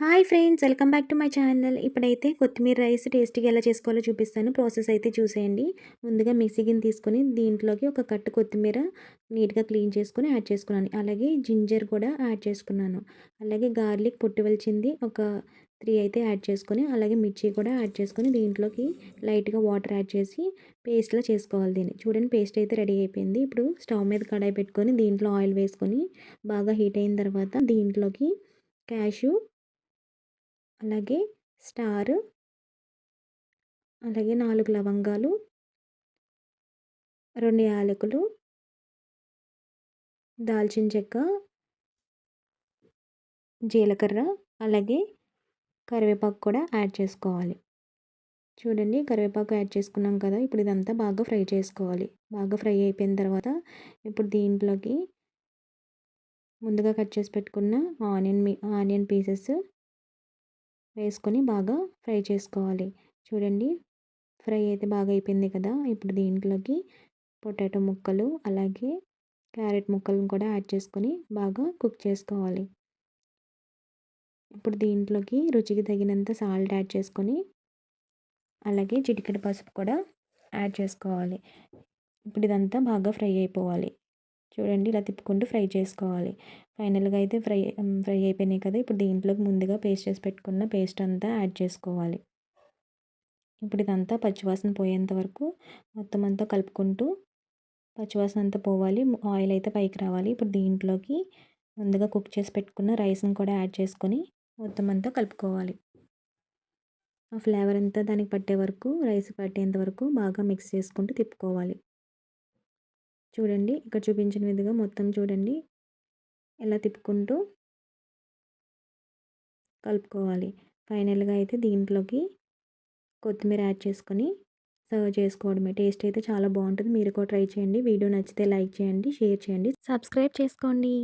Hi friends, welcome back to my channel. ఇప్పుడైతే కొత్తిమీర rice టేస్టీగా ఎలా చేసుకోవాలో చూపిస్తాను. ప్రాసెస్ అయితే చూసేయండి. ముందుగా మిక్సీ గిన్నె తీసుకొని దీంట్లోకి ఒక కట్ట కొత్తిమీర నీట్గా క్లీన్ చేసుకొని యాడ్ చేసుకున్నాను. అలాగే జింజర్ కూడా యాడ్ చేసుకున్నాను. అలాగే గార్లిక్ పొట్టు వలిచింది ఒక 3 అయితే యాడ్ చేసుకొని, అలాగే మిర్చి కూడా యాడ్ చేసుకొని దీంట్లోకి లైట్గా వాటర్ యాడ్ చేసి పేస్ట్లా చేసుకోవాలి. దీన్ని చూడండి, పేస్ట్ అయితే రెడీ అయిపోయింది. ఇప్పుడు స్టవ్ మీద కడాయి పెట్టుకొని దీంట్లో ఆయిల్ వేసుకొని బాగా హీట్ అయిన తర్వాత దీంట్లోకి క్యాషు, అలాగే స్టార్, అలాగే 4 లవంగాలు, 2 యాలకులు, దాల్చిన చెక్క, జీలకర్ర, అలాగే కరివేపాకు కూడా యాడ్ చేసుకోవాలి. చూడండి, కరివేపాకు యాడ్ చేసుకున్నాం కదా. ఇప్పుడు ఇదంతా బాగా ఫ్రై చేసుకోవాలి. బాగా ఫ్రై అయిపోయిన తర్వాత ఇప్పుడు దీంట్లోకి ముందుగా కట్ చేసి పెట్టుకున్న ఆనియన్ పీసెస్ వేసుకొని బాగా ఫ్రై చేసుకోవాలి. చూడండి, ఫ్రై అయితే బాగా అయిపోయింది కదా. ఇప్పుడు దీంట్లోకి పొటాటో ముక్కలు, అలాగే క్యారెట్ ముక్కలను కూడా యాడ్ చేసుకొని బాగా కుక్ చేసుకోవాలి. ఇప్పుడు దీంట్లోకి రుచికి తగినంత సాల్ట్ యాడ్ చేసుకొని, అలాగే చిటికెడు పసుపు కూడా యాడ్ చేసుకోవాలి. ఇప్పుడు ఇదంతా బాగా ఫ్రై అయిపోవాలి. చూడండి, ఇలా తిప్పుకుంటూ ఫ్రై చేసుకోవాలి. ఫైనల్గా అయితే ఫ్రై అయిపోయినాయి కదా. ఇప్పుడు దీంట్లోకి ముందుగా పేస్ట్ చేసి పెట్టుకున్న పేస్ట్ అంతా యాడ్ చేసుకోవాలి. ఇప్పుడు ఇదంతా పచ్చివాసన పోయేంత వరకు మొత్తం అంతా కలుపుకుంటూ పచ్చివాసన అంతా పోవాలి. ఆయిల్ అయితే పైకి రావాలి. ఇప్పుడు దీంట్లోకి ముందుగా కుక్ చేసి పెట్టుకున్న రైస్ని కూడా యాడ్ చేసుకొని మొత్తం అంతా కలుపుకోవాలి. ఆ ఫ్లేవర్ అంతా దానికి పట్టే వరకు, రైస్ పట్టేంత వరకు బాగా మిక్స్ చేసుకుంటూ తిప్పుకోవాలి. చూడండి, ఇక్కడ చూపించిన విధంగా మొత్తం చూడండి ఎలా తిప్పుకుంటూ కలుపుకోవాలి. ఫైనల్గా అయితే దీంట్లోకి కొత్తిమీర యాడ్ చేసుకొని సర్వ్ చేసుకోవడమే. టేస్ట్ అయితే చాలా బాగుంటుంది. మీరు కూడా ట్రై చేయండి. వీడియో నచ్చితే లైక్ చేయండి, షేర్ చేయండి, సబ్స్క్రైబ్ చేసుకోండి.